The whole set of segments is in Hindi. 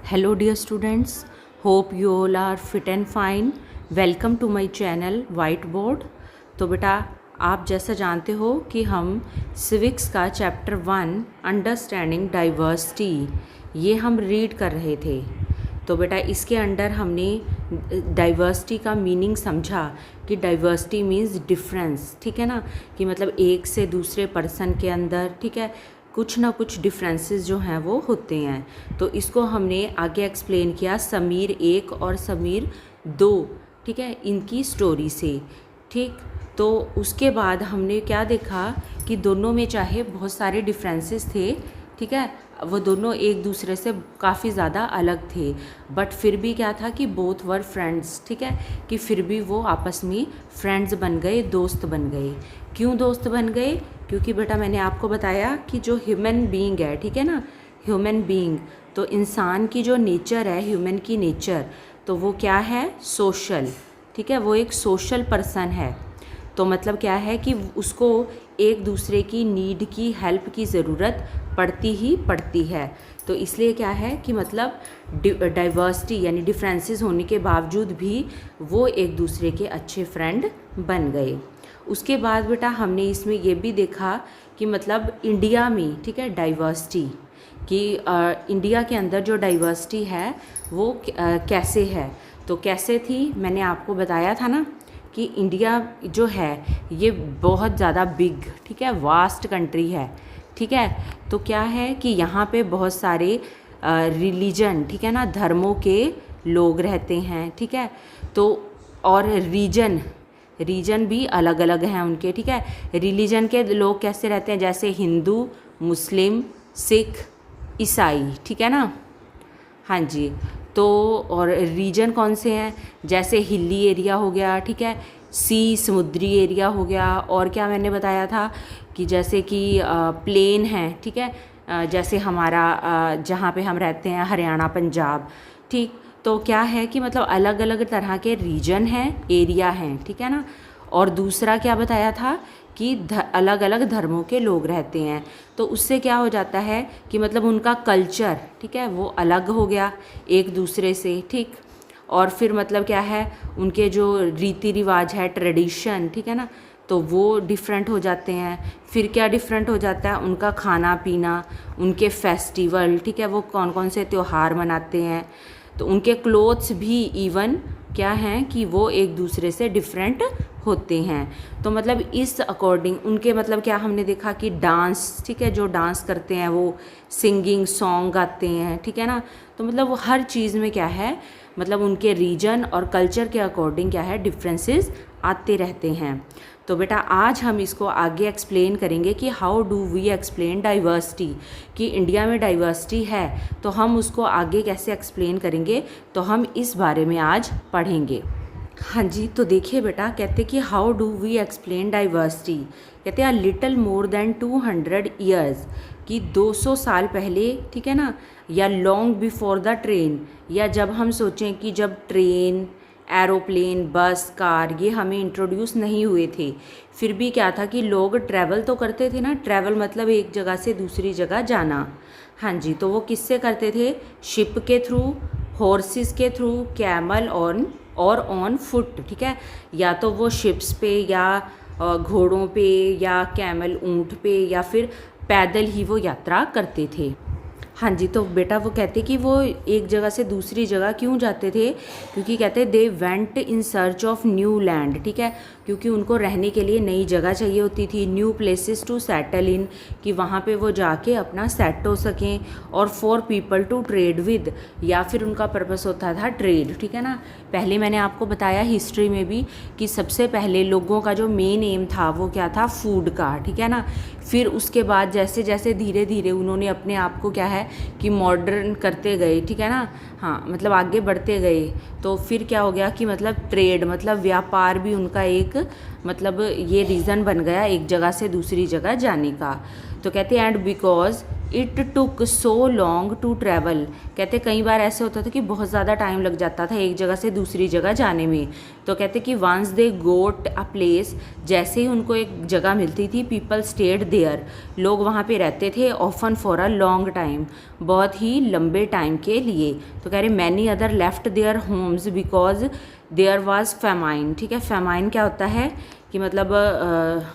Hello dear students, hope you all are fit and fine. Welcome to my channel Whiteboard. तो बेटा आप जैसा जानते हो कि हम सिविक्स का चैप्टर 1 अंडरस्टैंडिंग डाइवर्सिटी ये हम रीड कर रहे थे। तो बेटा इसके अंडर हमने डाइवर्सिटी का मीनिंग समझा कि डाइवर्सिटी मीन्स डिफरेंस, ठीक है ना, कि मतलब एक से दूसरे पर्सन के अंदर, ठीक है, कुछ ना कुछ डिफरेंसेस जो हैं वो होते हैं। तो इसको हमने आगे एक्सप्लेन किया समीर 1 और समीर 2, ठीक है, इनकी स्टोरी से। ठीक, तो उसके बाद हमने क्या देखा कि दोनों में चाहे बहुत सारे डिफरेंसेस थे, ठीक है, वो दोनों एक दूसरे से काफ़ी ज़्यादा अलग थे, बट फिर भी क्या था कि बोथ वर फ्रेंड्स, ठीक है, कि फिर भी वो आपस में फ्रेंड्स बन गए, दोस्त बन गए। क्यों दोस्त बन गए? क्योंकि बेटा मैंने आपको बताया कि जो ह्यूमन बीइंग है, ठीक है ना, ह्यूमन बीइंग, तो इंसान की जो नेचर है, ह्यूमन की नेचर, तो वो क्या है? सोशल, ठीक है, वो एक सोशल पर्सन है। तो मतलब क्या है कि उसको एक दूसरे की नीड की, हेल्प की ज़रूरत पड़ती ही पड़ती है। तो इसलिए क्या है कि मतलब डाइवर्सिटी यानी डिफरेंसेस होने के बावजूद भी वो एक दूसरे के अच्छे फ्रेंड बन गए। उसके बाद बेटा हमने इसमें ये भी देखा कि मतलब इंडिया में, ठीक है, डाइवर्सिटी कि इंडिया के अंदर जो डाइवर्सिटी है वो कैसे है, तो कैसे थी मैंने आपको बताया था ना कि इंडिया जो है ये बहुत ज़्यादा बिग, ठीक है, वास्ट कंट्री है, ठीक है। तो क्या है कि यहाँ पे बहुत सारे रिलीजन, ठीक है ना, धर्मों के लोग रहते हैं, ठीक है, तो और रीजन भी अलग अलग हैं उनके, ठीक है। रिलीजन के लोग कैसे रहते हैं? जैसे हिंदू, मुस्लिम, सिख, ईसाई, ठीक है ना, हाँ जी। तो और रीजन कौन से हैं? जैसे हिली एरिया हो गया, ठीक है, समुद्री एरिया हो गया, और क्या मैंने बताया था कि जैसे कि प्लेन है, ठीक है, जैसे हमारा जहाँ पे हम रहते हैं हरियाणा, पंजाब, ठीक। तो क्या है कि मतलब अलग अलग तरह के रीजन हैं, एरिया हैं, ठीक है ना। और दूसरा क्या बताया था कि अलग अलग धर्मों के लोग रहते हैं। तो उससे क्या हो जाता है कि मतलब उनका कल्चर, ठीक है, वो अलग हो गया एक दूसरे से, ठीक। और फिर मतलब क्या है, उनके जो रीति रिवाज है, ट्रेडिशन, ठीक है ना, तो वो डिफरेंट हो जाते हैं। फिर क्या डिफरेंट हो जाता है? उनका खाना पीना, उनके फेस्टिवल, ठीक है, वो कौन कौन से त्यौहार मनाते हैं, तो उनके क्लोथ्स भी इवन क्या हैं कि वो एक दूसरे से डिफरेंट होते हैं। तो मतलब इस अकॉर्डिंग उनके मतलब क्या हमने देखा कि डांस, ठीक है, जो डांस करते हैं वो सिंगिंग सॉन्ग गाते हैं, ठीक है ना। तो मतलब वो हर चीज़ में क्या है, मतलब उनके रीजन और कल्चर के अकॉर्डिंग क्या है, डिफरेंसेस आते रहते हैं। तो बेटा आज हम इसको आगे एक्सप्लेन करेंगे कि how do we explain diversity, कि इंडिया में डाइवर्सिटी है तो हम उसको आगे कैसे एक्सप्लेन करेंगे, तो हम इस बारे में आज पढ़ेंगे। हाँ जी, तो देखिए बेटा, कहते कि how do we explain diversity, कहते हैं लिटिल मोर देन 200 ईयर्स, कि 200 साल पहले, ठीक है ना, या लॉन्ग बिफोर द ट्रेन, या जब हम सोचें कि जब ट्रेन, एरोप्लेन, बस, कार ये हमें इंट्रोड्यूस नहीं हुए थे, फिर भी क्या था कि लोग ट्रैवल तो करते थे ना। ट्रैवल मतलब एक जगह से दूसरी जगह जाना। हाँ जी, तो वो किससे करते थे? शिप के थ्रू, हॉर्सेस के थ्रू, कैमल और ऑन फुट, ठीक है, या तो वो शिप्स पे या घोड़ों पे या कैमल ऊँट पे या फिर पैदल ही वो यात्रा करते थे। हाँ जी, तो बेटा वो कहते कि वो एक जगह से दूसरी जगह क्यों जाते थे? क्योंकि कहते they went in search of new land, ठीक है, क्योंकि उनको रहने के लिए नई जगह चाहिए होती थी, new places to settle in, कि वहाँ पे वो जाके अपना सेट हो सकें, और for people to trade with, या फिर उनका पर्पस होता था ट्रेड, ठीक है ना। पहले मैंने आपको बताया हिस्ट्री में भी कि सबसे पहले लोगों का जो मेन एम था वो क्या था? फूड का, ठीक है ना। फिर उसके बाद जैसे जैसे धीरे धीरे उन्होंने अपने आप को क्या है कि मॉडर्न करते गए, ठीक है ना, हाँ, मतलब आगे बढ़ते गए, तो फिर क्या हो गया कि मतलब ट्रेड मतलब व्यापार भी उनका एक मतलब ये रीज़न बन गया एक जगह से दूसरी जगह जाने का। तो कहते हैं and because it took so long to travel. कहते कई बार ऐसे होता था कि बहुत ज़्यादा टाइम लग जाता था एक जगह से दूसरी जगह जाने में। तो कहते कि once they goat a place, जैसे ही उनको एक जगह मिलती थी, पीपल स्टेड देयर, लोग वहाँ पे रहते थे, often for a long time, बहुत ही लंबे टाइम के लिए। तो कह रहे many other left their homes because there was famine. ठीक है, फेमाइन क्या होता है कि मतलब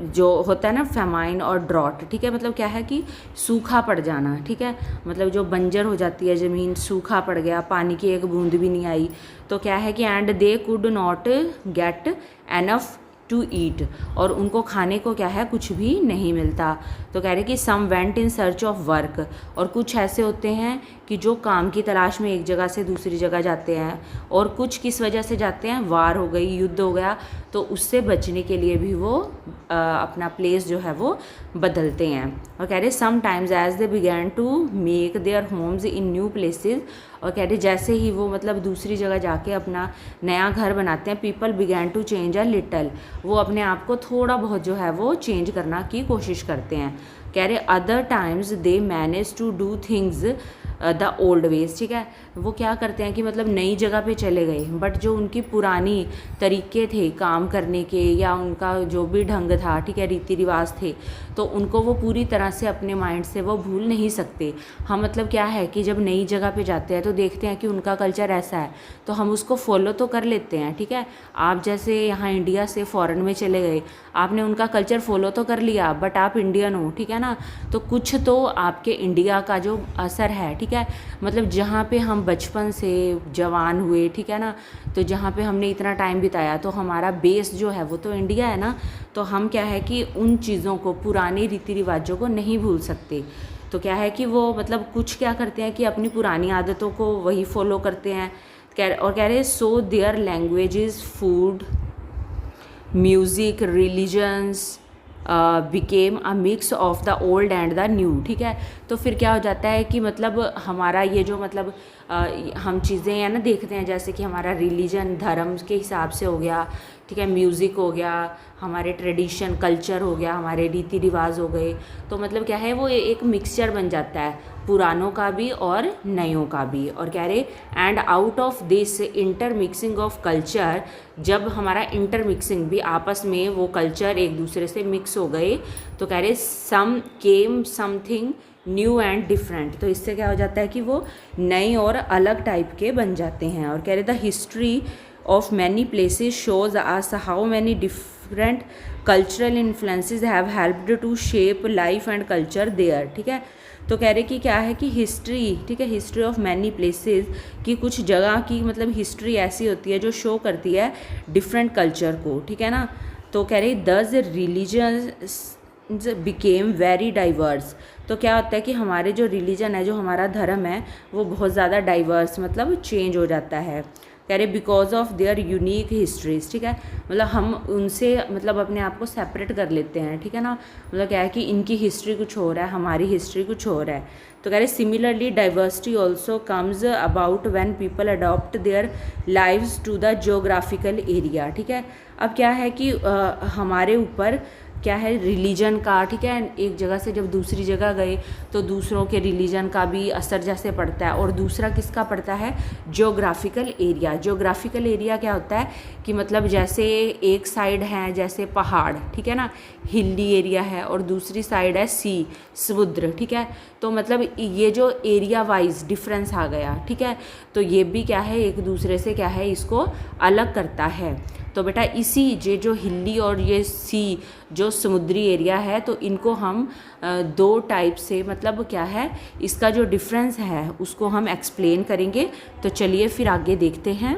जो होता है ना फेमाइन और ड्रॉट, ठीक है, मतलब क्या है कि सूखा पड़ जाना। ठीक है, मतलब जो बंजर हो जाती है ज़मीन, सूखा पड़ गया, पानी की एक बूंद भी नहीं आई। तो क्या है कि and they could not get enough to eat, और उनको खाने को क्या है कुछ भी नहीं मिलता। तो कह रहे कि some went in search of work, और कुछ ऐसे होते हैं कि जो काम की तलाश में एक जगह से दूसरी जगह जाते हैं, और कुछ किस वजह से जाते हैं, वार हो गई, युद्ध हो गया, तो उससे बचने के लिए भी वो अपना प्लेस जो है वो बदलते हैं। और कह रहे sometimes as they began to make their homes in new places, और कह रहे जैसे ही वो मतलब दूसरी जगह जाके अपना नया घर बनाते हैं, people began to change a little, वो अपने आप को थोड़ा बहुत जो है वो चेंज करना की कोशिश करते हैं। कह रहे other times they manage to do things the old ways. ठीक है, वो क्या करते हैं कि मतलब नई जगह पे चले गए, बट जो उनकी पुरानी तरीके थे काम करने के, या उनका जो भी ढंग था, ठीक है, रीति रिवाज थे, तो उनको वो पूरी तरह से अपने माइंड से वो भूल नहीं सकते। हम मतलब क्या है कि जब नई जगह पे जाते हैं तो देखते हैं कि उनका कल्चर ऐसा है, तो हम उसको फॉलो तो कर लेते हैं। ठीक है, आप जैसे यहाँ इंडिया से फॉरेन में चले गए, आपने उनका कल्चर फॉलो तो कर लिया, बट आप इंडियन हो, ठीक है ना, तो कुछ तो आपके इंडिया का जो असर है, ठीक है, मतलब जहाँ पे हम बचपन से जवान हुए, ठीक है ना, तो जहाँ पे हमने इतना टाइम बिताया, तो हमारा बेस जो है वो तो इंडिया है ना, तो हम क्या है कि उन चीज़ों को, पुराने रीति रिवाजों को नहीं भूल सकते। तो क्या है कि वो मतलब कुछ क्या करते हैं कि अपनी पुरानी आदतों को वही फॉलो करते हैं। और कह रहे so their languages, food, music, religions became a mix of the old and the new. ठीक है, तो फिर क्या हो जाता है कि मतलब हमारा ये जो मतलब हम चीज़ें हैं ना देखते हैं, जैसे कि हमारा रिलीजन धर्म के हिसाब से हो गया, ठीक है, म्यूज़िक हो गया, हमारे ट्रेडिशन कल्चर हो गया, हमारे रीति रिवाज हो गए, तो मतलब क्या है वो एक मिक्सचर बन जाता है पुरानों का भी और नयों का भी। और कह रहे and out of this intermixing of culture, जब हमारा इंटरमिक्सिंग भी आपस में वो कल्चर एक दूसरे से मिक्स हो गए, तो कह रहे सम केम समथिंग न्यू एंड डिफरेंट, तो इससे क्या हो जाता है कि वो नए और अलग टाइप के बन जाते हैं। और कह रहे the history of many places shows us how many different cultural influences have helped to shape life and culture there। ठीक है, तो कह रहे कि क्या है कि हिस्ट्री, ठीक है, हिस्ट्री ऑफ मैनी प्लेसेस की कुछ जगह की मतलब हिस्ट्री ऐसी होती है जो शो करती है डिफरेंट कल्चर को। ठीक है ना, तो कह रहे दस रिलीजन्स बिकेम वेरी डाइवर्स, तो क्या होता है कि हमारे जो रिलीजन है, जो हमारा धर्म है, वो बहुत ज़्यादा डाइवर्स मतलब चेंज हो जाता है। कह रहे because of their unique histories. ठीक है, मतलब हम उनसे मतलब अपने आप को सेपरेट कर लेते हैं। ठीक है ना, मतलब क्या है कि इनकी हिस्ट्री कुछ और है, हमारी हिस्ट्री कुछ और है। तो कह रहे similarly diversity also comes about when people adopt their lives to the geographical area. ठीक है, अब क्या है कि हमारे ऊपर क्या है रिलीजन का, ठीक है, एक जगह से जब दूसरी जगह गए तो दूसरों के रिलीजन का भी असर जैसे पड़ता है, और दूसरा किसका पड़ता है, जियोग्राफिकल एरिया। जियोग्राफिकल एरिया क्या होता है कि मतलब जैसे एक साइड है जैसे पहाड़, ठीक है ना, हिली एरिया है, और दूसरी साइड है सी, समुद्र। ठीक है, तो मतलब ये जो एरिया वाइज डिफरेंस आ गया, ठीक है, तो ये भी क्या है एक दूसरे से क्या है इसको अलग करता है। तो बेटा इसी ये जो हिली और ये सी जो समुद्री एरिया है, तो इनको हम दो टाइप से मतलब क्या है इसका जो डिफरेंस है उसको हम एक्सप्लेन करेंगे। तो चलिए फिर आगे देखते हैं।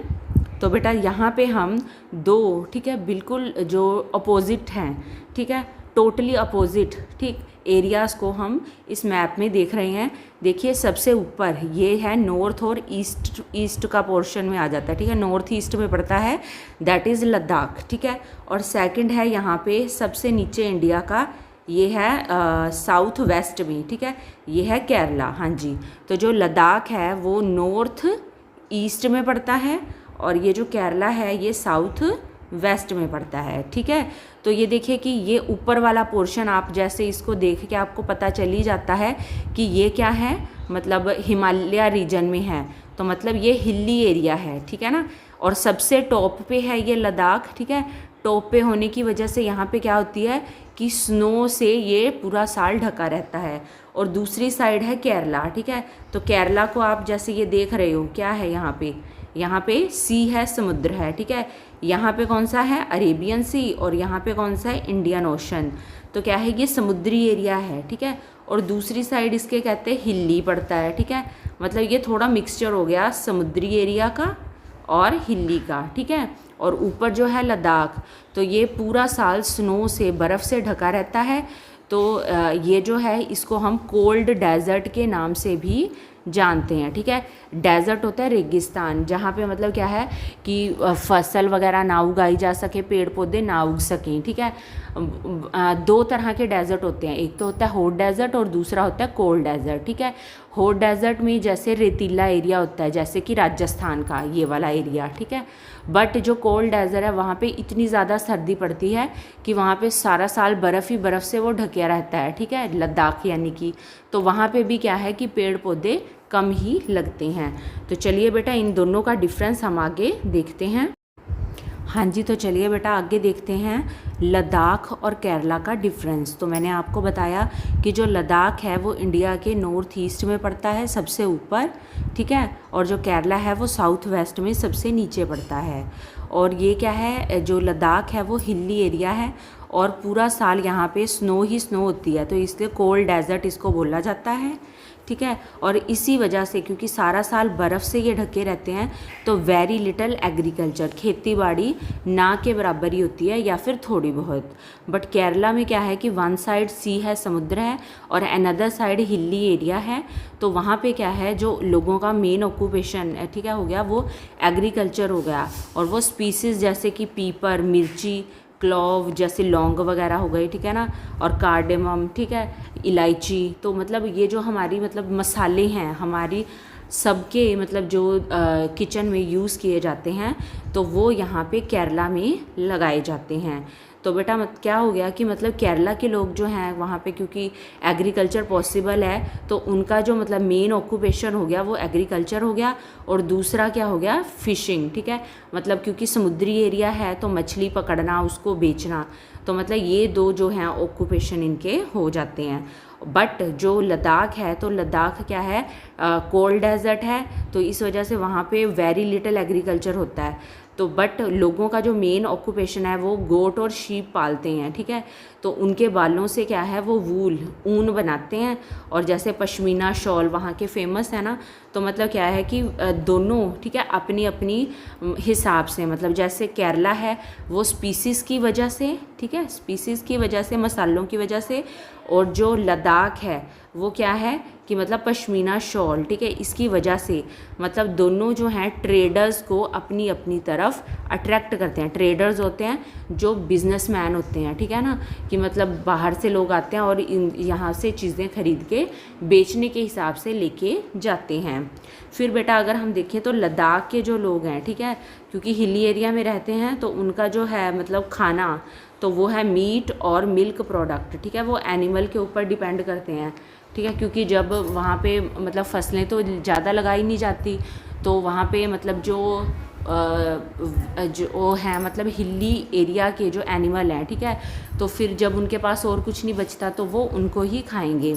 तो बेटा यहाँ पे हम दो, ठीक है, बिल्कुल जो अपोजिट हैं, ठीक है, टोटली अपोजिट, ठीक, एरियाज़ को हम इस मैप में देख रहे हैं। देखिए सबसे ऊपर ये है नॉर्थ और ईस्ट का पोर्शन में आ जाता है, ठीक है, नॉर्थ ईस्ट में पड़ता है, दैट इज़ लद्दाख। ठीक है, और सेकंड है यहाँ पे सबसे नीचे इंडिया का, ये है साउथ वेस्ट में, ठीक है, ये है केरला। हाँ जी, तो जो लद्दाख है वो नॉर्थ ईस्ट में पड़ता है, और ये जो केरला है ये साउथ वेस्ट में पड़ता है। ठीक है, तो ये देखिए कि ये ऊपर वाला पोर्शन आप जैसे इसको देख के आपको पता चल ही जाता है कि ये क्या है, मतलब हिमालय रीजन में है, तो मतलब ये हिली एरिया है। ठीक है ना, और सबसे टॉप पे है ये लद्दाख। ठीक है, टॉप पे होने की वजह से यहाँ पे क्या होती है कि स्नो से ये पूरा साल ढका रहता है। और दूसरी साइड है केरला। ठीक है, तो केरला को आप जैसे ये देख रहे हो क्या है, यहाँ पे सी है, समुद्र है। ठीक है, यहाँ पे कौन सा है, अरेबियन सी, और यहाँ पे कौन सा है, इंडियन ओशन। तो क्या है, ये समुद्री एरिया है। ठीक है, और दूसरी साइड इसके कहते हैं हिली पड़ता है। ठीक है, मतलब ये थोड़ा मिक्सचर हो गया समुद्री एरिया का और हिली का। ठीक है, और ऊपर जो है लद्दाख, तो ये पूरा साल स्नो से, बर्फ़ से ढका रहता है। तो ये जो है इसको हम कोल्ड डेजर्ट के नाम से भी जानते हैं। ठीक है, डेजर्ट होता है रेगिस्तान, जहाँ पे मतलब क्या है कि फसल वगैरह ना उगाई जा सके, पेड़ पौधे ना उग सकें। ठीक है, दो तरह के डेजर्ट होते हैं, एक तो होता है हॉट डेजर्ट और दूसरा होता है कोल्ड डेजर्ट। ठीक है, हॉट डेजर्ट में जैसे रेतीला एरिया होता है, जैसे कि राजस्थान का ये वाला एरिया। ठीक है, बट जो कोल्ड डेजर्ट है वहाँ पे इतनी ज़्यादा सर्दी पड़ती है कि वहाँ पे सारा साल बर्फ़ ही बर्फ़ से वो ढकिया रहता है। ठीक है, लद्दाख यानी कि, तो वहाँ पे भी क्या है कि पेड़ पौधे कम ही लगते हैं। तो चलिए बेटा इन दोनों का डिफरेंस हम आगे देखते हैं। हाँ जी, तो चलिए बेटा आगे देखते हैं लद्दाख और केरला का डिफरेंस। तो मैंने आपको बताया कि जो लद्दाख है वो इंडिया के नॉर्थ ईस्ट में पड़ता है सबसे ऊपर। ठीक है, और जो केरला है वो साउथ वेस्ट में सबसे नीचे पड़ता है। और ये क्या है, जो लद्दाख है वो हिली एरिया है और पूरा साल यहाँ पे स्नो ही स्नो होती है, तो इसलिए कोल्ड डेजर्ट इसको बोला जाता है। ठीक है, और इसी वजह से क्योंकि सारा साल बर्फ़ से ये ढके रहते हैं, तो वेरी लिटल एग्रीकल्चर, खेती बाड़ी ना के बराबर ही होती है या फिर थोड़ी बहुत। बट केरला में क्या है कि वन साइड सी है, समुद्र है, और अनदर साइड हिली एरिया है। तो वहाँ पे क्या है, जो लोगों का मेन ऑक्यूपेशन है, ठीक है, हो गया वो एग्रीकल्चर हो गया। और वो स्पीसीज़ जैसे कि पीपर, मिर्ची, क्लोव जैसे लौंग वगैरह हो गई। ठीक है ना, और कार्डेमम, ठीक है, इलायची। तो मतलब ये जो हमारी मतलब मसाले हैं हमारी सबके मतलब जो किचन में यूज़ किए जाते हैं, तो वो यहाँ पे केरला में लगाए जाते हैं। तो बेटा क्या हो गया कि मतलब केरला के लोग जो हैं वहाँ पे क्योंकि एग्रीकल्चर पॉसिबल है, तो उनका जो मतलब मेन ऑक्यूपेशन हो गया वो एग्रीकल्चर हो गया। और दूसरा क्या हो गया, फिशिंग। ठीक है, मतलब क्योंकि समुद्री एरिया है तो मछली पकड़ना, उसको बेचना, तो मतलब ये दो जो हैं ऑक्यूपेशन इनके हो जाते हैं। बट जो लद्दाख है, तो लद्दाख क्या है, कोल्ड डेजर्ट है, तो इस वजह से वहाँ पे वेरी लिटिल एग्रीकल्चर होता है। तो बट लोगों का जो मेन ऑक्यूपेशन है वो गोट और शीप पालते हैं। ठीक है, तो उनके बालों से क्या है वो वूल, ऊन बनाते हैं। और जैसे पश्मीना शॉल वहाँ के फेमस है ना, तो मतलब क्या है कि दोनों, ठीक है, अपनी अपनी हिसाब से, मतलब जैसे केरला है वो स्पीसीज़ की वजह से, ठीक है, स्पीसीज़ की वजह से, मसालों की वजह से, और जो लद्दाख है वो क्या है कि मतलब पश्मीना शॉल, ठीक है, इसकी वजह से मतलब दोनों जो हैं ट्रेडर्स को अपनी अपनी तरफ अट्रैक्ट करते हैं। ट्रेडर्स होते हैं जो बिजनेसमैन होते हैं, ठीक है ना, कि मतलब बाहर से लोग आते हैं और यहाँ से चीज़ें खरीद के बेचने के हिसाब से लेके जाते हैं। फिर बेटा अगर हम देखें तो लद्दाख के जो लोग हैं, ठीक है, क्योंकि हिली एरिया में रहते हैं, तो उनका जो है मतलब खाना तो वो है मीट और मिल्क प्रोडक्ट। ठीक है, वो एनिमल के ऊपर डिपेंड करते हैं। ठीक है, क्योंकि जब वहाँ पे मतलब फसलें तो ज़्यादा लगाई नहीं जाती, तो वहाँ पे मतलब जो है मतलब हिली एरिया के जो एनिमल हैं, ठीक है, तो फिर जब उनके पास और कुछ नहीं बचता तो वो उनको ही खाएंगे।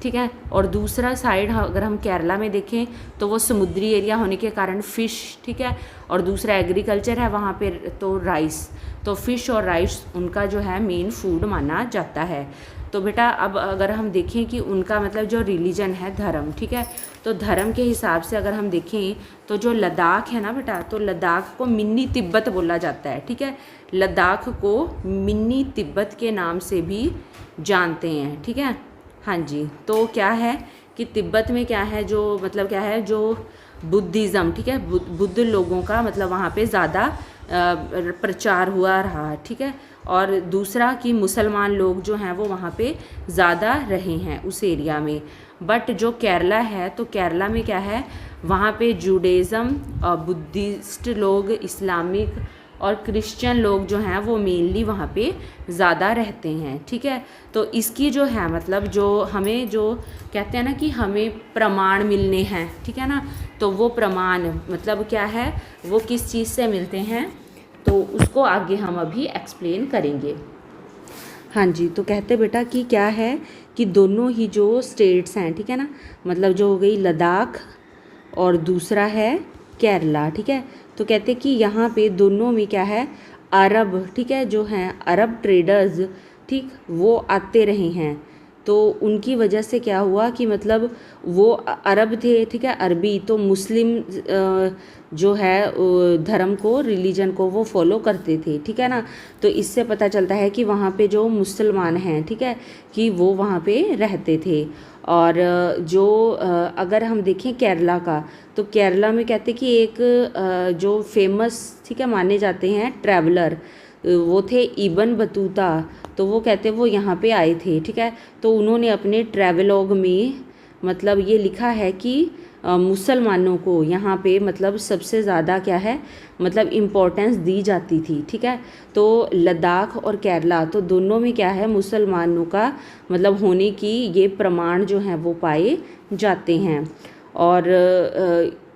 ठीक है, और दूसरा साइड अगर हम केरला में देखें तो वो समुद्री एरिया होने के कारण फ़िश, ठीक है, और दूसरा एग्रीकल्चर है वहाँ पे, तो राइस, तो फ़िश और राइस उनका जो है मेन फूड माना जाता है। तो बेटा अब अगर हम देखें कि उनका मतलब जो रिलीजन है, धर्म, ठीक है, तो धर्म के हिसाब से अगर हम देखें तो जो लद्दाख है ना बेटा, तो लद्दाख को मिनी तिब्बत बोला जाता है। ठीक है, लद्दाख को मिनी तिब्बत के नाम से भी जानते हैं। ठीक है, हाँ जी, तो क्या है कि तिब्बत में क्या है, जो मतलब क्या है, जो बुद्धिज़्म, ठीक है, बुद्ध लोगों का मतलब वहाँ पे ज़्यादा प्रचार हुआ रहा। ठीक है, और दूसरा कि मुसलमान लोग जो हैं वो वहाँ पे ज़्यादा रहे हैं उस एरिया में। बट जो केरला है, तो केरला में क्या है, वहाँ पे जूडाइज़्म, बुद्धिस्ट लोग, इस्लामिक और क्रिश्चियन लोग जो हैं वो मेनली वहाँ पे ज़्यादा रहते हैं, ठीक है। तो इसकी जो है मतलब जो हमें जो कहते हैं ना कि हमें प्रमाण मिलने हैं, ठीक है ना, तो वो प्रमाण मतलब क्या है, वो किस चीज़ से मिलते हैं, तो उसको आगे हम अभी एक्सप्लेन करेंगे। हाँ जी, तो कहते बेटा कि क्या है कि दोनों ही जो स्टेट्स हैं, ठीक है ना, मतलब जो हो गई लद्दाख और दूसरा है केरला, ठीक है। तो कहते कि यहाँ पे दोनों में क्या है, अरब, ठीक है, जो हैं अरब ट्रेडर्स, ठीक, वो आते रहे हैं। तो उनकी वजह से क्या हुआ कि मतलब वो अरब थे, ठीक है, अरबी, तो मुस्लिम जो है धर्म को, रिलीजन को वो फॉलो करते थे, ठीक है ना। तो इससे पता चलता है कि वहाँ पे जो मुसलमान हैं, ठीक है, कि वो वहाँ पे रहते थे। और जो अगर हम देखें केरला का, तो केरला में कहते कि एक जो फेमस, ठीक है, माने जाते हैं ट्रैवलर, वो थे इब्न बतूता। तो वो कहते वो यहाँ पे आए थे, ठीक है। तो उन्होंने अपने ट्रैवलॉग में मतलब ये लिखा है कि मुसलमानों को यहाँ पे मतलब सबसे ज़्यादा क्या है, मतलब इम्पोर्टेंस दी जाती थी, ठीक है। तो लद्दाख और केरला, तो दोनों में क्या है, मुसलमानों का मतलब होने की ये प्रमाण जो हैं वो पाए जाते हैं। और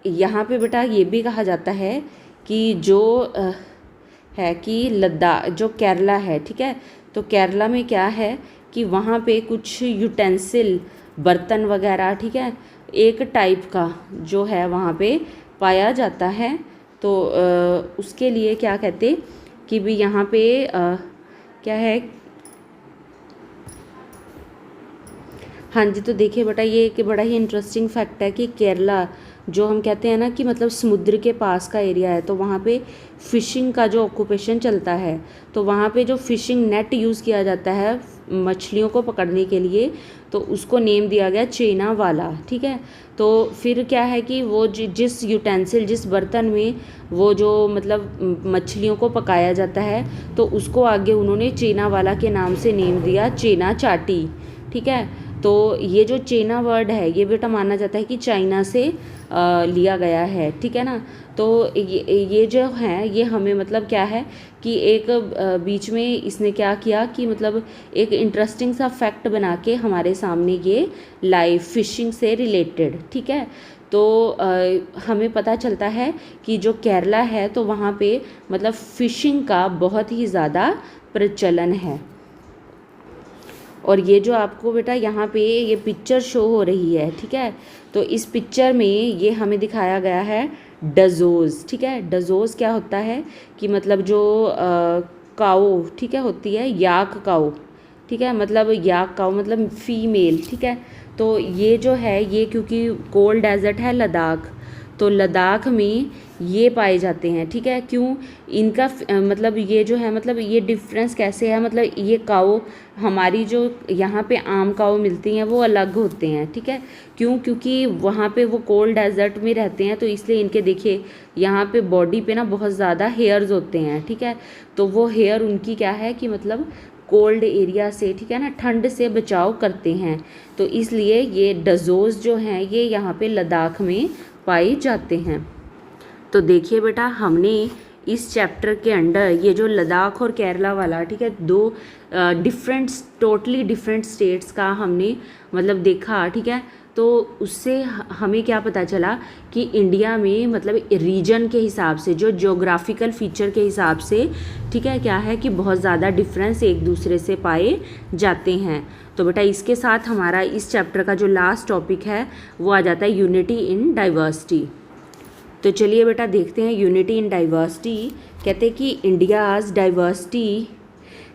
यहाँ पे बेटा ये भी कहा जाता है कि जो है कि लद्दाख जो केरला है, ठीक है, तो केरला में क्या है कि वहाँ पे कुछ यूटेंसिल, बर्तन वगैरह, ठीक है, एक टाइप का जो है वहाँ पे पाया जाता है। तो उसके लिए क्या कहते कि भी यहाँ पे क्या है, हाँ जी, तो देखिए बेटा ये एक बड़ा ही इंटरेस्टिंग फैक्ट है कि केरला जो हम कहते हैं ना कि मतलब समुद्र के पास का एरिया है, तो वहाँ पे फ़िशिंग का जो ऑक्यूपेशन चलता है, तो वहाँ पे जो फ़िशिंग नेट यूज़ किया जाता है मछलियों को पकड़ने के लिए, तो उसको नेम दिया गया चेना वाला, ठीक है। तो फिर क्या है कि वो जिस यूटेंसिल, जिस बर्तन में वो जो मतलब मछलियों को पकाया जाता है, तो उसको आगे उन्होंने चेना वाला के नाम से नेम दिया चेना चाटी, ठीक है। तो ये जो चेना वर्ड है ये बेटा माना जाता है कि चाइना से लिया गया है, ठीक है ना। तो ये जो है ये हमें मतलब क्या है कि एक बीच में इसने क्या किया कि मतलब एक इंटरेस्टिंग सा फैक्ट बना के हमारे सामने ये लाइव फिशिंग से रिलेटेड, ठीक है। तो हमें पता चलता है कि जो केरला है तो वहाँ पे मतलब फ़िशिंग का बहुत ही ज़्यादा प्रचलन है। और ये जो आपको बेटा यहाँ पे ये पिक्चर शो हो रही है, ठीक है, तो इस पिक्चर में ये हमें दिखाया गया है डजोज़, ठीक है। डजोज़ क्या होता है कि मतलब जो काऊ, ठीक है, होती है याक काऊ, ठीक है, मतलब याक काऊ मतलब फीमेल, ठीक है। तो ये जो है ये क्योंकि कोल्ड डेजर्ट है लद्दाख, तो लद्दाख में ये पाए जाते हैं, ठीक है। क्यों इनका मतलब ये जो है मतलब ये डिफरेंस कैसे है, मतलब ये काऊ हमारी जो यहाँ पे आम काऊ मिलती हैं वो अलग होते हैं, ठीक है। क्यों, क्योंकि वहाँ पे वो कोल्ड डेजर्ट में रहते हैं, तो इसलिए इनके देखिए यहाँ पे बॉडी पे ना बहुत ज़्यादा हेयर्स होते हैं, ठीक है। तो वो हेयर उनकी क्या है कि मतलब कोल्ड एरिया से, ठीक है ना, ठंड से बचाव करते हैं। तो इसलिए ये डजोज़ जो हैं ये यहाँ पे लद्दाख में पाए जाते हैं। तो देखिए बेटा हमने इस चैप्टर के अंडर ये जो लद्दाख और केरला वाला, ठीक है, दो टोटली डिफरेंट स्टेट्स का हमने मतलब देखा, ठीक है। तो उससे हमें क्या पता चला कि इंडिया में मतलब रीजन के हिसाब से, जो ज्योग्राफिकल फीचर के हिसाब से, ठीक है, क्या है कि बहुत ज़्यादा डिफरेंस एक दूसरे से पाए जाते हैं। तो बेटा इसके साथ हमारा इस चैप्टर का जो लास्ट टॉपिक है वो आ जाता है यूनिटी इन डाइवर्सिटी। तो चलिए बेटा देखते हैं यूनिटी इन डाइवर्सिटी। कहते हैं कि India's diversity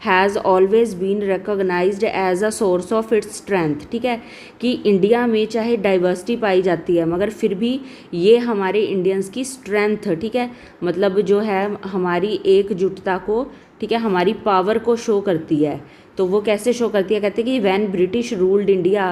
has always been recognised as a source of its strength, ठीक है, कि इंडिया में चाहे डाइवर्सिटी पाई जाती है मगर फिर भी ये हमारे इंडियंस की स्ट्रेंथ, ठीक है, मतलब जो है हमारी एकजुटता को, ठीक है, हमारी पावर को शो करती है। तो वो कैसे शो करती है, कहते हैं कि व्हेन ब्रिटिश रूल्ड इंडिया,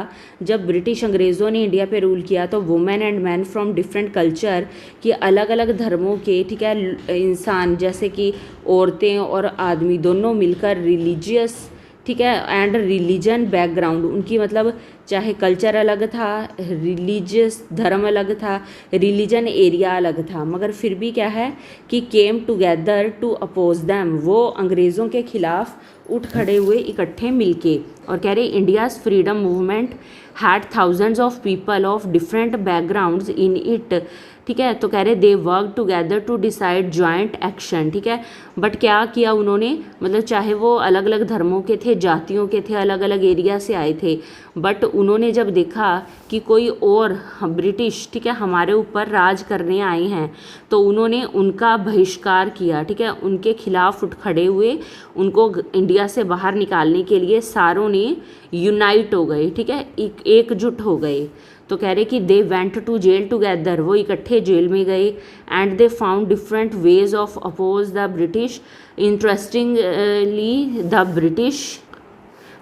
जब ब्रिटिश अंग्रेज़ों ने इंडिया पे रूल किया तो women and man from different culture, कि अलग अलग धर्मों के, ठीक है, इंसान जैसे कि औरतें और आदमी दोनों मिलकर रिलीजियस, ठीक है, एंड रिलीजन बैकग्राउंड, उनकी मतलब चाहे कल्चर अलग था, रिलीजियस धर्म अलग था, रिलीजन एरिया अलग था, मगर फिर भी क्या है कि came together to oppose them, वो अंग्रेज़ों के खिलाफ उठ खड़े हुए इकट्ठे मिलके। और कह रहे India's freedom movement had thousands of people of different backgrounds in it, ठीक है। तो कह रहे they work together to decide joint action, ठीक है। बट क्या किया उन्होंने, मतलब चाहे वो अलग अलग धर्मों के थे, जातियों के थे, अलग अलग एरिया से आए थे, बट उन्होंने जब देखा कि कोई और ब्रिटिश, ठीक है, हमारे ऊपर राज करने आए हैं, तो उन्होंने उनका बहिष्कार किया, ठीक है। उनके खिलाफ उठ खड़े हुए, उनको इंडिया से बाहर निकालने के लिए सारों ने यूनाइट हो गए, ठीक है, एकजुट हो गए। तो कह रहे कि they went to jail together, वो इकट्ठे जेल में गए। And they found different ways of oppose the British, interestingly the British,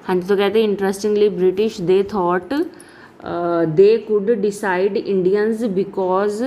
हाँ जी, तो कहते हैं interestingly British they thought they could decide Indians because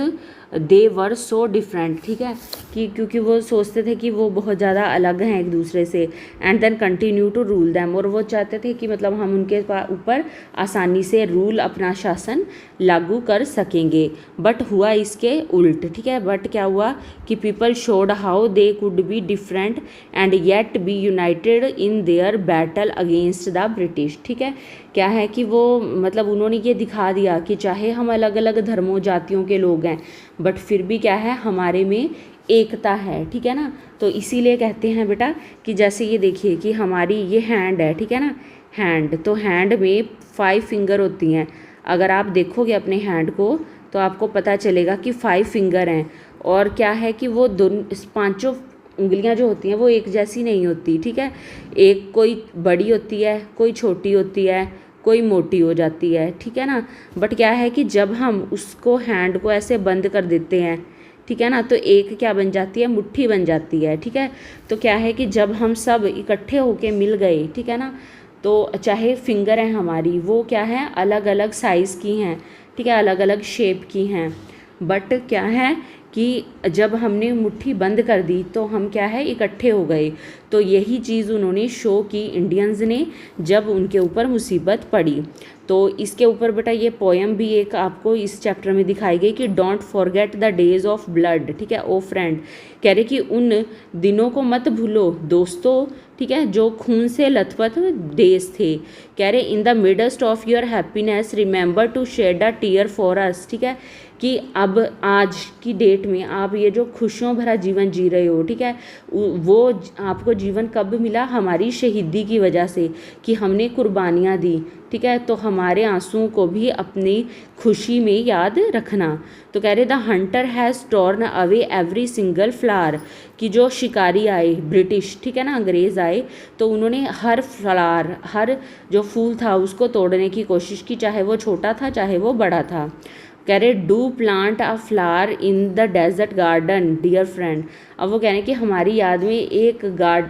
they were so different, ठीक है, कि क्योंकि वो सोचते थे कि वो बहुत ज़्यादा अलग हैं एक दूसरे से। And then continue to rule them, और वो चाहते थे कि मतलब हम उनके ऊपर आसानी से रूल, अपना शासन लागू कर सकेंगे। बट हुआ इसके उल्ट, ठीक है। बट क्या हुआ कि people showed how they could be different and yet be united in their battle against the British, ठीक है। क्या है कि वो मतलब उन्होंने ये दिखा दिया कि चाहे हम अलग अलग धर्मों जातियों के लोग हैं, बट फिर भी क्या है, हमारे में एकता है, ठीक है ना। तो इसीलिए कहते हैं बेटा कि जैसे ये देखिए कि हमारी ये हैंड है, ठीक है ना, हैंड, तो हैंड में 5 फिंगर होती हैं। अगर आप देखोगे अपने हैंड को तो आपको पता चलेगा कि 5 फिंगर हैं। और क्या है कि वो पांचों उंगलियां जो होती हैं वो एक जैसी नहीं होती, ठीक है। एक कोई बड़ी होती है, कोई छोटी होती है, कोई मोटी हो जाती है, ठीक है ना। बट क्या है कि जब हम उसको हैंड को ऐसे बंद कर देते हैं, ठीक है ना, तो एक क्या बन जाती है, मुट्ठी बन जाती है, ठीक है। तो क्या है कि जब हम सब इकट्ठे होके मिल गए, ठीक है ना, तो चाहे फिंगर हैं हमारी वो क्या है, अलग अलग साइज़ की हैं, ठीक है, अलग अलग शेप की हैं, बट क्या है कि जब हमने मुट्ठी बंद कर दी तो हम क्या है, इकट्ठे हो गए। तो यही चीज़ उन्होंने शो की इंडियंस ने जब उनके ऊपर मुसीबत पड़ी। तो इसके ऊपर बेटा ये पोएम भी एक आपको इस चैप्टर में दिखाई गई कि don't forget the days of blood, ठीक है, ओ फ्रेंड, कह रहे कि उन दिनों को मत भूलो दोस्तों, ठीक है, जो खून से लथपथ डेज थे। कह रहे in the midst of your happiness remember to shed a tear for us, ठीक है, कि अब आज की डेट में आप ये जो खुशियों भरा जीवन जी रहे हो, ठीक है, वो आपको जीवन कब मिला, हमारी शहीदी की वजह से, कि हमने कुर्बानियाँ दी, ठीक है। तो हमारे आंसुओं को भी अपनी खुशी में याद रखना। तो कह रहे the Hunter has torn away every single flower, कि जो शिकारी आए ब्रिटिश, ठीक है ना, अंग्रेज़ आए, तो उन्होंने हर फ्लावर, हर जो फूल था उसको तोड़ने की कोशिश की, चाहे वो छोटा था चाहे वो बड़ा था। कह रहे do plant a flower in the desert garden dear friend, अब वो कह रहे हैं कि हमारी याद में एक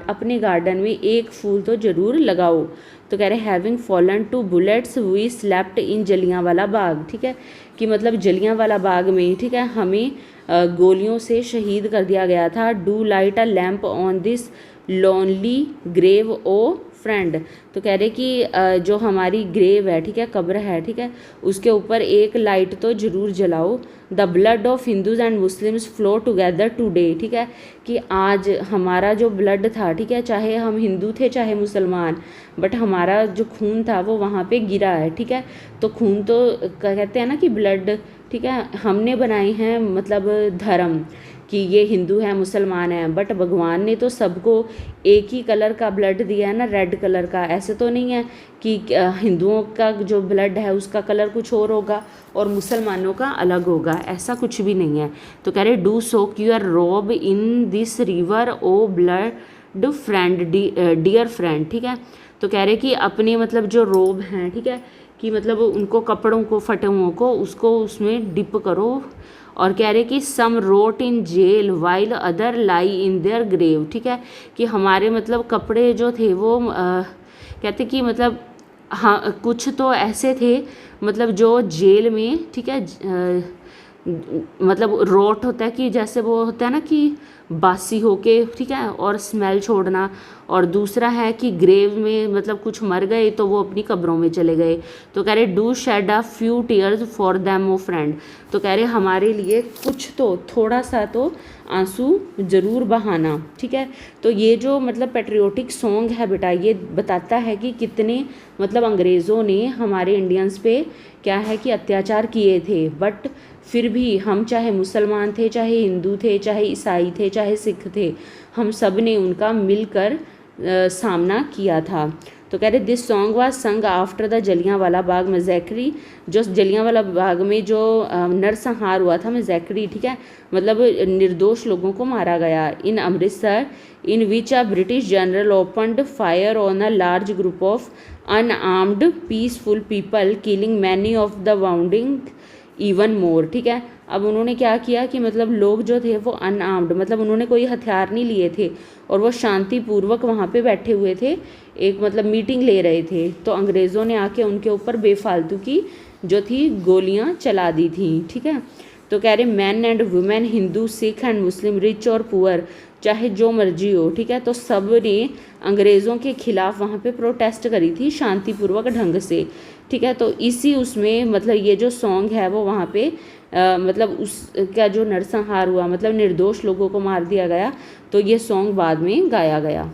अपने गार्डन में एक फूल तो ज़रूर लगाओ। तो कह रहे having fallen to bullets we slept in Jallianwala Bagh, ठीक है, कि मतलब जलियांवाला बाग में, ठीक है, हमें गोलियों से शहीद कर दिया गया था। Do light a lamp on this lonely grave O friend, तो कह रहे कि जो हमारी ग्रेव है, ठीक है, कब्र है, ठीक है, उसके ऊपर एक लाइट तो ज़रूर जलाओ। The blood of Hindus and Muslims flow together today, ठीक है, कि आज हमारा जो ब्लड था, ठीक है, चाहे हम हिंदू थे चाहे मुसलमान, बट हमारा जो खून था वो वहाँ पे गिरा है, ठीक है। तो खून तो कहते हैं ना कि ब्लड, ठीक है, हमने बनाए हैं मतलब धर्म कि ये हिंदू है मुसलमान है, बट भगवान ने तो सबको एक ही कलर का ब्लड दिया है ना, रेड कलर का। ऐसे तो नहीं है कि हिंदुओं का जो ब्लड है उसका कलर कुछ और होगा और मुसलमानों का अलग होगा, ऐसा कुछ भी नहीं है। तो कह रहे do soak your robe in this river O blood friend dear friend, ठीक है। तो कह रहे कि अपने मतलब जो रोब हैं, ठीक है, कि मतलब उनको कपड़ों को, फटे हुओं को, उसको उसमें डिप करो। और कह रहे कि some rot in jail while other lie in their grave, ठीक है, कि हमारे मतलब कपड़े जो थे वो कहते कि मतलब हाँ कुछ तो ऐसे थे मतलब जो जेल में, ठीक है, मतलब रोट होता है कि जैसे वो होता है ना कि बासी होके, ठीक है, और स्मेल छोड़ना, और दूसरा है कि ग्रेव में मतलब कुछ मर गए तो वो अपनी कब्रों में चले गए। तो कह रहे do shed a few tears for them O friend, तो कह रहे हमारे लिए कुछ तो थोड़ा सा तो आंसू ज़रूर बहाना। ठीक है, तो ये जो मतलब पेट्रियोटिक सॉन्ग है बेटा, ये बताता है कि कितने मतलब अंग्रेज़ों ने हमारे इंडियंस पे क्या है कि अत्याचार किए थे, बट फिर भी हम चाहे मुसलमान थे, चाहे हिंदू थे, चाहे ईसाई थे, चाहे सिख थे, हम सब ने उनका मिलकर सामना किया था। तो कह रहे दिस सॉन्ग वाज संग after the Jallianwala Bagh massacre, जो जलियांवाला बाग में जो नरसंहार हुआ था मैसेक्री, ठीक है, मतलब निर्दोष लोगों को मारा गया in Amritsar, in which a British general opened fire on a large group of unarmed peaceful people killing many of the wounding even more. ठीक है, अब उन्होंने क्या किया कि मतलब लोग जो थे वो अनआर्म्ड, मतलब उन्होंने कोई हथियार नहीं लिए थे और वो शांतिपूर्वक वहाँ पे बैठे हुए थे, एक मतलब मीटिंग ले रहे थे, तो अंग्रेज़ों ने आके उनके ऊपर बेफालतू की जो थी गोलियाँ चला दी थी। ठीक है, तो कह रहे man and women, Hindu, Sikh and Muslim, rich और पुअर, चाहे जो मर्जी हो, ठीक है, तो सब ने अंग्रेज़ों के खिलाफ वहाँ पे प्रोटेस्ट करी थी शांतिपूर्वक ढंग से। ठीक है, तो इसी उसमें मतलब ये जो सॉन्ग है वो वहाँ पे मतलब उसका जो नरसंहार हुआ, मतलब निर्दोष लोगों को मार दिया गया, तो ये सॉन्ग बाद में गाया गया।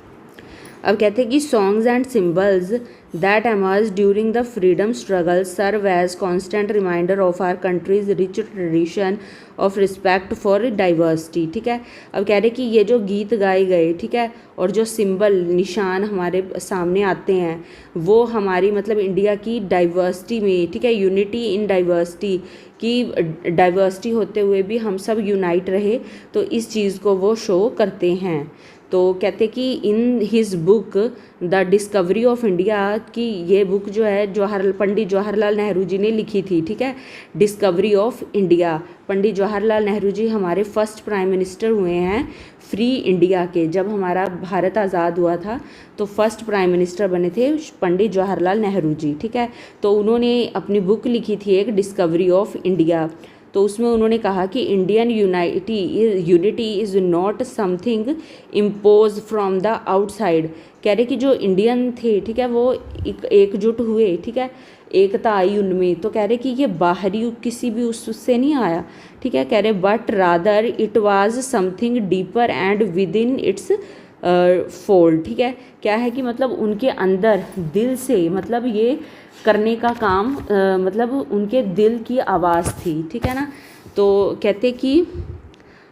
अब कहते हैं कि songs and symbols that emerge during the freedom struggle serve as constant reminder of our country's rich tradition of respect for diversity. ठीक है, अब कह रहे कि ये जो गीत गाए गए, ठीक है, और जो सिंबल निशान हमारे सामने आते हैं वो हमारी मतलब इंडिया की डाइवर्सिटी में, ठीक है, यूनिटी इन डाइवर्सिटी की, डाइवर्सिटी होते हुए भी हम सब यूनाइट रहे, तो इस चीज़ को वो शो करते हैं। तो कहते कि in his book the discovery of India, की ये बुक जो है पंडित जवाहरलाल नेहरू जी ने लिखी थी। ठीक है, discovery of India, Pandit Jawaharlal Nehru ji हमारे फर्स्ट प्राइम मिनिस्टर हुए हैं फ्री इंडिया के। जब हमारा भारत आज़ाद हुआ था तो फर्स्ट प्राइम मिनिस्टर बने थे पंडित जवाहरलाल नेहरू जी। ठीक है, तो उन्होंने अपनी बुक लिखी थी एक डिस्कवरी ऑफ इंडिया, तो उसमें उन्होंने कहा कि Indian unity is not something impose from the outside. कह रहे कि जो इंडियन थे, ठीक है, वो एकजुट हुए, ठीक है, एकता आई उनमें, तो कह रहे कि ये बाहरी किसी भी उससे नहीं आया। ठीक है, कह रहे but rather it was something deeper and with in its fold. ठीक है, क्या है कि मतलब उनके अंदर दिल से मतलब ये करने का काम मतलब उनके दिल की आवाज़ थी। ठीक है ना, तो कहते कि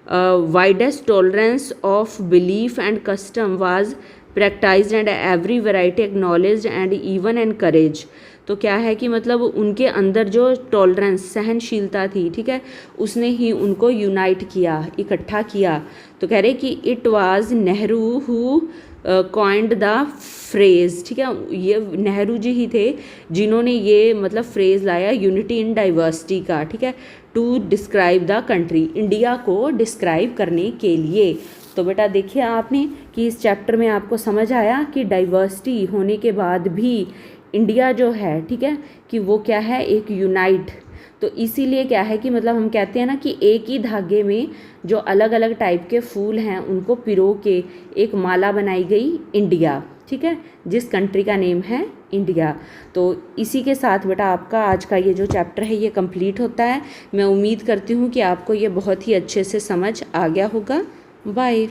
widest tolerance of belief and custom was practised and every variety acknowledged and even encourage. तो क्या है कि मतलब उनके अंदर जो टॉलरेंस, सहनशीलता थी, ठीक है, उसने ही उनको यूनाइट किया, इकट्ठा किया। तो कह रहे कि it was Nehru who coined the phrase. ठीक है, ये नेहरू जी ही थे जिन्होंने ये मतलब फ्रेज़ लाया यूनिटी इन डाइवर्सिटी का। ठीक है, to describe the country, India को डिस्क्राइब करने के लिए। तो बेटा देखिए आपने कि इस चैप्टर में आपको समझ आया कि डाइवर्सिटी होने के बाद भी इंडिया जो है, ठीक है, कि वो क्या है, एक यूनाइट। तो इसीलिए क्या है कि मतलब हम कहते हैं ना कि एक ही धागे में जो अलग अलग टाइप के फूल हैं उनको पिरो के एक माला बनाई गई इंडिया। ठीक है, जिस कंट्री का नेम है इंडिया। तो इसी के साथ बेटा आपका आज का ये जो चैप्टर है ये कंप्लीट होता है। मैं उम्मीद करती हूँ कि आपको ये बहुत ही अच्छे से समझ आ गया होगा। बाय।